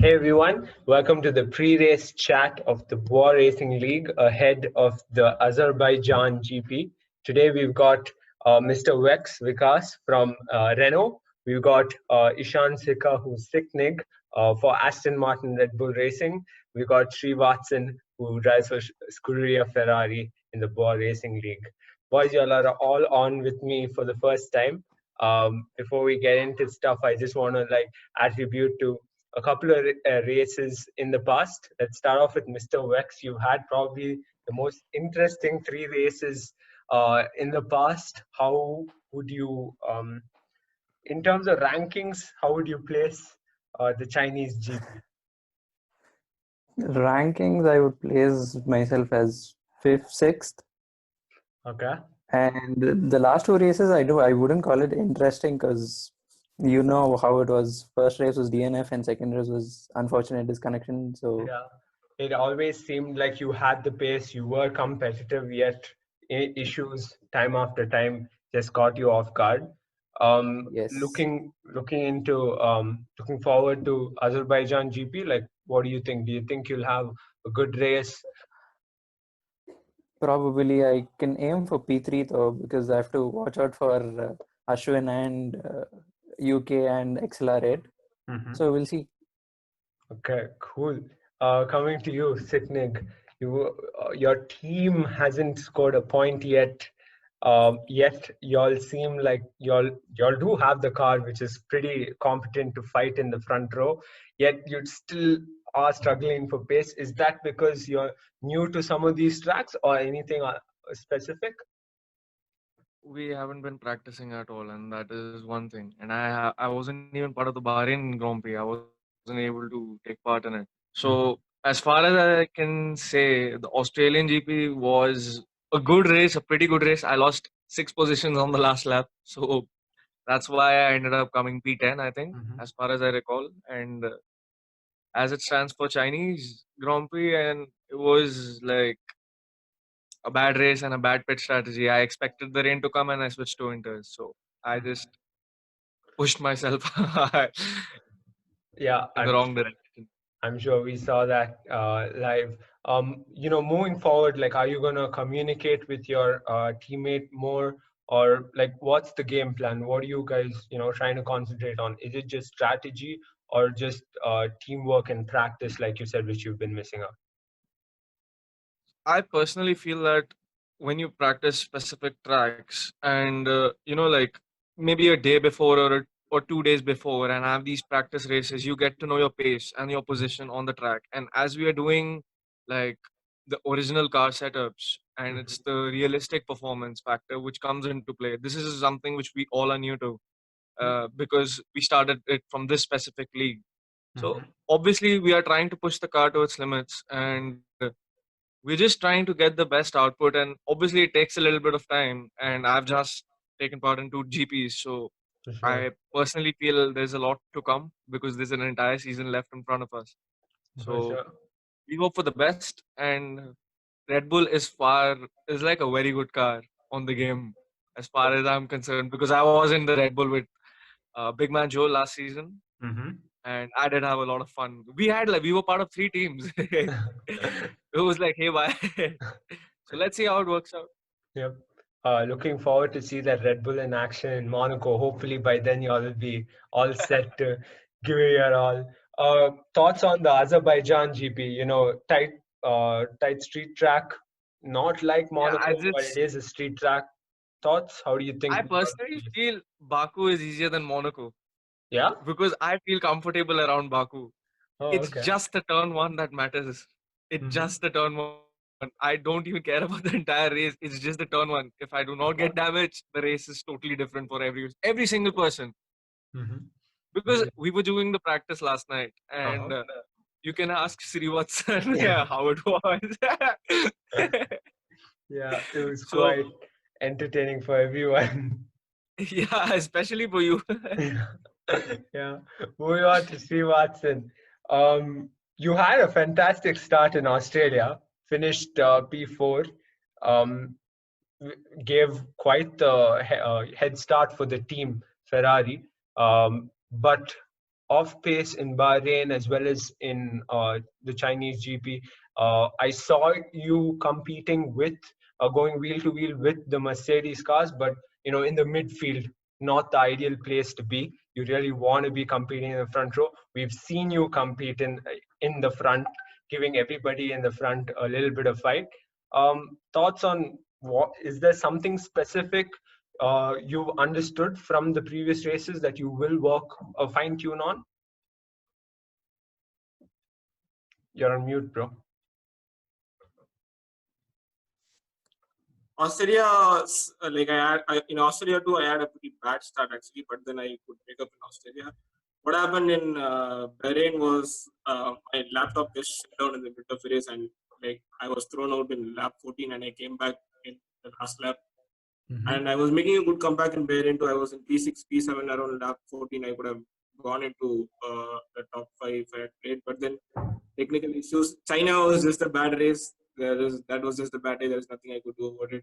Hey everyone, welcome to the pre-race chat of the Bwoah Racing League ahead of the Azerbaijan GP. Today we've got Mr.Vexx Vikas from Renault. We've got Ishaan who's SikkNigg for Aston Martin RedBull Racing. We've got Sreevathsan who drives for Scuderia Ferrari in the Bwoah Racing League. Boys, you all are all on with me for the first time. Before we get into stuff, I just want to attribute to a couple of races in the past. Let's start off with Mr.Vexx. You've had probably the most interesting three races in the past. How would you, in terms of rankings, how would you place the Chinese GP? Rankings, I would place myself as 5th, 6th. Okay. And the last two races, I wouldn't call it interesting because you know how it was. First race was DNF and second race was unfortunate disconnection. So yeah, it always seemed like you had the pace, you were competitive, yet issues time after time just caught you off guard. yes, Looking forward to Azerbaijan GP, like what do you think? Do you think you'll have a good race? probably I can aim for P3 though because I have to watch out for Ashwin and UK and XLR8. So we'll see. Okay, cool. Coming to you, SikkNigg, your team hasn't scored a point yet. Yet y'all seem like y'all do have the car, which is pretty competent to fight in the front row. Yet you still are struggling for pace. Is that because you're new to some of these tracks, or anything specific? We haven't been practicing at all, and that is one thing. And I wasn't even part of the Bahrain Grand Prix. I wasn't able to take part in it. So as far as I can say, the Australian GP was a good race, a pretty good race. I lost 6 positions on the last lap, so that's why I ended up coming P10, I think, as far as I recall. And as it stands for Chinese Grand Prix, and it was like a bad race and a bad pit strategy. I expected the rain to come and I switched to winters. So I just pushed myself Yeah, in the wrong direction. I'm sure we saw that live. Moving forward, like, are you gonna communicate with your teammate more, or like, what's the game plan? What are you guys, trying to concentrate on? Is it just strategy or just teamwork and practice, like you said, which you've been missing out? I personally feel that when you practice specific tracks and, like maybe a day before or 2 days before and have these practice races, you get to know your pace and your position on the track. And as we are doing like the original car setups and it's the realistic performance factor which comes into play. This is something which we all are new to because we started it from this specific league. So obviously we are trying to push the car to its limits and we're just trying to get the best output, and obviously it takes a little bit of time, and I've just taken part in 2 GPs, so I personally feel there's a lot to come because there's an entire season left in front of us. So we hope for the best, and Red Bull is like a very good car on the game as far as I'm concerned, because I was in the Red Bull with Big Man Joe last season, and I did have a lot of fun. We were part of 3 teams. It was like, hey, bye. So let's see how it works out. Yep. Looking forward to see that Red Bull in action in Monaco. Hopefully by then you all will be all set to give it your all. Thoughts on the Azerbaijan GP? Tight street track, not like Monaco, but it is a street track. Thoughts? How do you think? I personally feel Baku is easier than Monaco. Yeah? Because I feel comfortable around Baku. It's just the turn one that matters. It's just the turn one. I don't even care about the entire race. It's just the turn one. If I do not get damaged, the race is totally different for every single person. Because we were doing the practice last night, and you can ask Sreevathsan how it was. Yeah, it was quite entertaining for everyone. Yeah, especially for you. Yeah, moving on to Sreevathsan. You had a fantastic start in Australia, finished P4, gave quite the head start for the team Ferrari. But off pace in Bahrain as well as in the Chinese GP. I saw you competing with going wheel to wheel with the Mercedes cars, but in the midfield, not the ideal place to be. You really want to be competing in the front row. We've seen you compete in the front, giving everybody in the front a little bit of fight. Thoughts on what is there something specific you've understood from the previous races that you will work or fine tune on? You're on mute, bro. Australia, like in Australia too, I had a pretty bad start actually, but then I could pick up in Australia. What happened in Bahrain was my laptop just shut down in the middle of the race, and like I was thrown out in lap 14, and I came back in the last lap. And I was making a good comeback in Bahrain too. I was in P6, P7 around lap 14. I could have gone into the top 5 if I had played, but then technical issues. China was just a bad race. That was just a bad day. There's nothing I could do about it.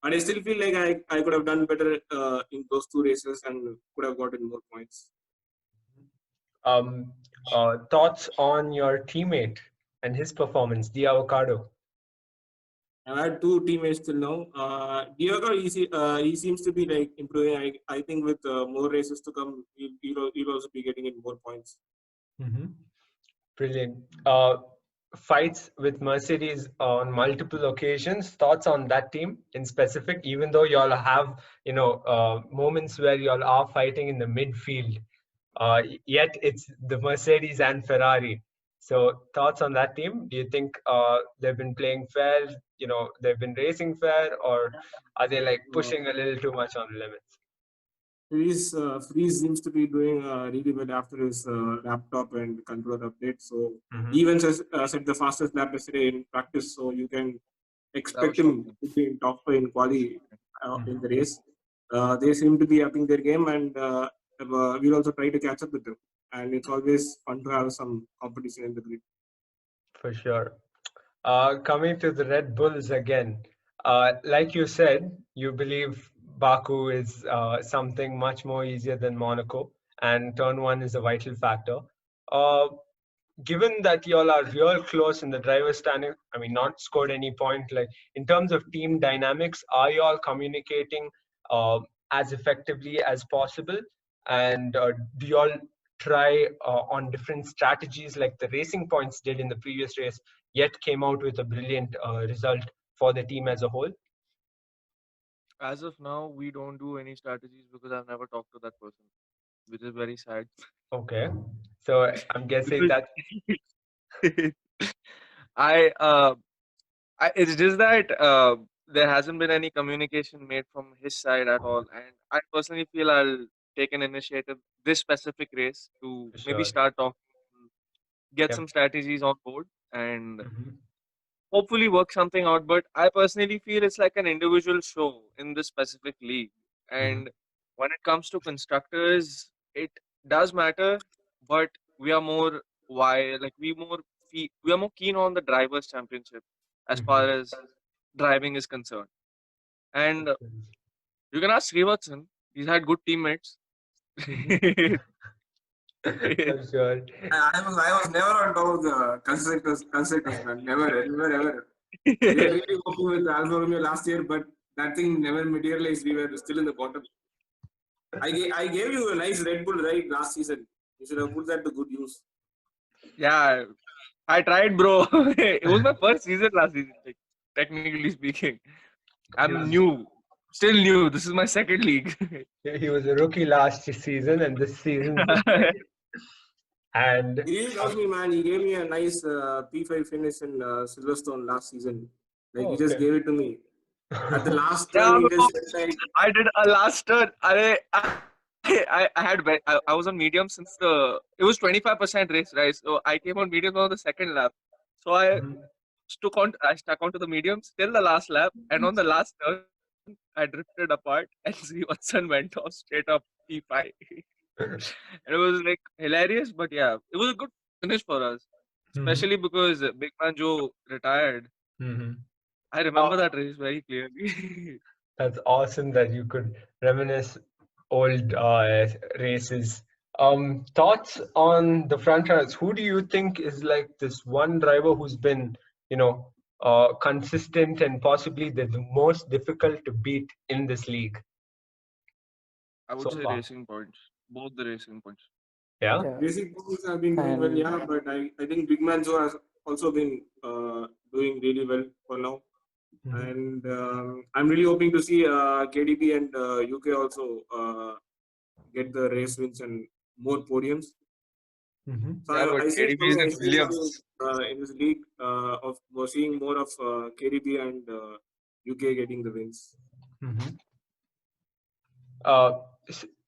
But I still feel like I could have done better in those 2 races and could have gotten more points. Thoughts on your teammate and his performance, the Avocado? I had 2 teammates till now. Diego, he seems to be like improving. I think with more races to come, he'll also be getting in more points. Brilliant. Fights with Mercedes on multiple occasions. Thoughts on that team in specific, even though you all have moments where you all are fighting in the midfield, yet it's the Mercedes and Ferrari. So thoughts on that team? Do you think they've been playing fair? They've been racing fair, or are they like pushing a little too much on the limits? Freeze seems to be doing really well after his laptop and controller update. So he even set the fastest lap yesterday in practice. So you can expect him to be in top 5 in quali in the race. They seem to be upping their game, and we'll also try to catch up with them. And it's always fun to have some competition in the grid. For sure. Coming to the Red Bulls again, like you said, you believe Baku is something much more easier than Monaco, and turn 1 is a vital factor. Given that y'all are real close in the driver's standing, I mean, not scored any point, like in terms of team dynamics, are y'all communicating as effectively as possible? And do y'all try on different strategies like the Racing Points did in the previous race, yet came out with a brilliant result for the team as a whole? As of now, we don't do any strategies because I've never talked to that person, which is very sad. Okay, so I'm guessing that it's just that there hasn't been any communication made from his side at all, and I personally feel I'll take an initiative this specific race to maybe start talking, get some strategies on board, and hopefully work something out. But I personally feel it's like an individual show in this specific league, and when it comes to constructors, it does matter, but we are more we are more keen on the drivers' championship as far as driving is concerned. And you can ask Sreevathsan; he's had good teammates. For sure. I was never on top of the constructors, man. Never, ever. We were really hoping with Alfa Romeo last year, but that thing never materialized. We were still in the bottom. I gave you a nice Red Bull ride last season. You should have put that to good use. Yeah, I tried, bro. It was my first season last season, like, technically speaking. I'm new. Still new. This is my second league. He was a rookie last season, and this season. And he really loves me, man. He gave me a nice P5 finish in Silverstone last season. Like he just gave it to me. At the last turn, he just said, like, I did a last turn. I was on medium since it was 25% race, right? So I came on medium on the second lap. So I stuck onto the mediums till the last lap, and on the last turn, I drifted apart, and Sreevathsan went off straight up P5. And it was like hilarious, but yeah, it was a good finish for us, especially because Big Man Joe retired. I remember that race very clearly. That's awesome that you could reminisce old races Thoughts on the front runners? Who do you think is like this one driver who's been, consistent and possibly the most difficult to beat in this league I would so say far? Racing Points. Both the Racing Points. Yeah. Yeah. Racing points have been doing well, And yeah, but I think Big Man Joe has also been doing really well for now. Mhm. And I'm really hoping to see KDB and UK also get the race wins and more podiums. Mhm. So Yeah, but I see it KDB is coming. I in see it coming Williams. in this league of seeing more of KDB and UK getting the wins. Mhm.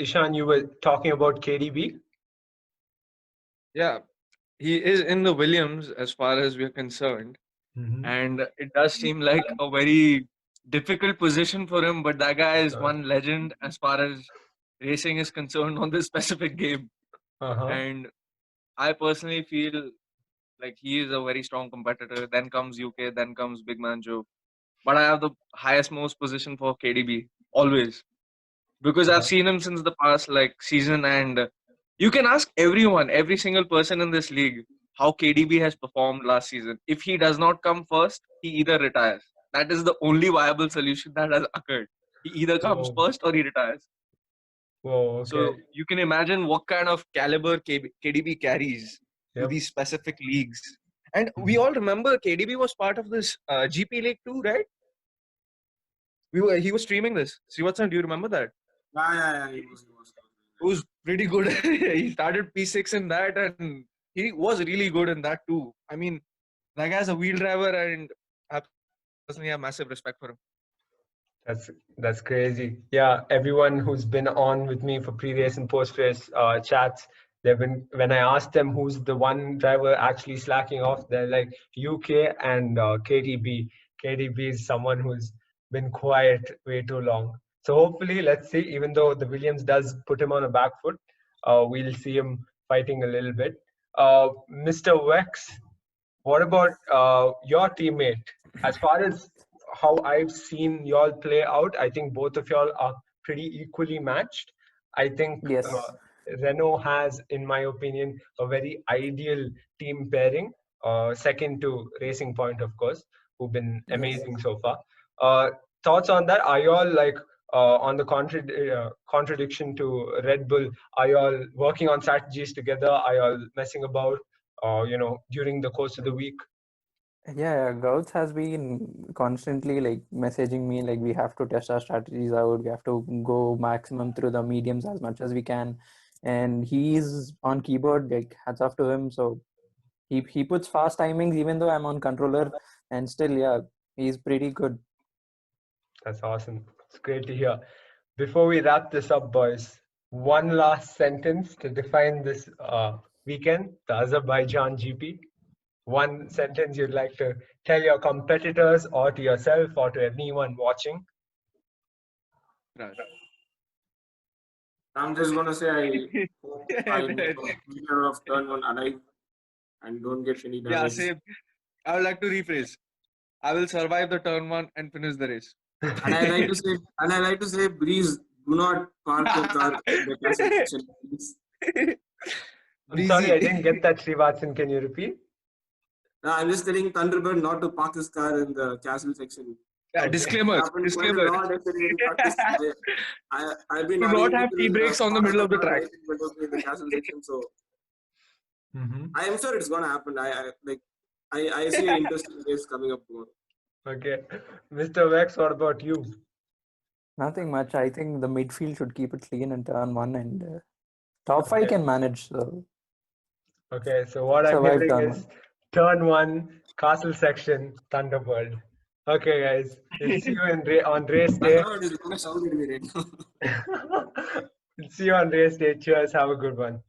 Ishaan, you were talking about KDB. Yeah, he is in the Williams as far as we're concerned. Mhm. And it does seem like a very difficult position for him, but that guy is one legend as far as racing is concerned on this specific game. Uh-huh. And I personally feel like he is a very strong competitor. Then comes UK, then comes Big Man Joe. But I have the highest most position for KDB always, because I've seen him since the past like season, and you can ask everyone, every single person in this league, how KDB has performed last season. If he does not come first, he either retires. That is the only viable solution that has occurred. He either comes Whoa. first or he retires. Whoa, okay. So you can imagine what kind of caliber KDB carries to Yep. these specific leagues. And we Mhm. all remember KDB was part of this GP league too, right? He was streaming this. Sreevathsan, do you remember that? Yeah, he was. It was pretty good. He started P6 in that, and he was really good in that too. I mean, that guy's a wheel driver, and I personally have massive respect for him. That's crazy. Yeah, everyone who's been on with me for pre-race and post-race chats, they've been when I asked them who's the one driver actually slacking off, they're like UK and KDB. KDB is someone who's been quiet way too long. So hopefully, let's see. Even though the Williams does put him on a back foot, we'll see him fighting a little bit. Mr. Vex, what about your teammate? As far as how I've seen y'all play out, I think both of y'all are pretty equally matched. I think yes, Renault has, in my opinion, a very ideal team pairing, second to Racing Point, of course, who've been yes. amazing so far. Thoughts on that? Are y'all like on the contradiction to Red Bull? Are y'all working on strategies together? Are y'all messing about? During the course of the week? Yeah, Gauts has been constantly like messaging me like we have to test our strategies out. We have to go maximum through the mediums as much as we can, and he's on keyboard. Like hats off to him. So he puts fast timings even though I'm on controller, and still yeah, he's pretty good. That's awesome. It's great to hear. Before we wrap this up, boys, one last sentence to define this weekend, the Azerbaijan GP. One sentence you'd like to tell your competitors or to yourself or to anyone watching. Crash. I'm just gonna say I hope I make a clear of turn one alive and don't get any Yeah, damage. same. I would like to rephrase. I will survive the turn one and finish the race. And I like to say, Breeze, do not park your car in the castle section, please. I'm sorry, I didn't get that, Sreevathsan. Can you repeat? No, I'm just telling Thunderbird not to park his car in the castle section. Yeah, Okay. disclaimer. Happened quite a Disclaimer. lot yesterday. In practice. I've been Do having not have tea breaks on the middle of the track. in the castle section, so Mm-hmm. I am sure it's gonna happen. I see an interesting race coming up tomorrow. Okay. Mr. Vex, what about you? Nothing much. I think the midfield should keep it clean in turn one, and top five can manage. So Okay, so what I'm survive hearing turn is one. turn one, castle section, Thunderbird. Okay, guys, we'll see you on race day. Thunderbird is gonna shout at me right now. We'll see you on race day. Cheers. Have a good one.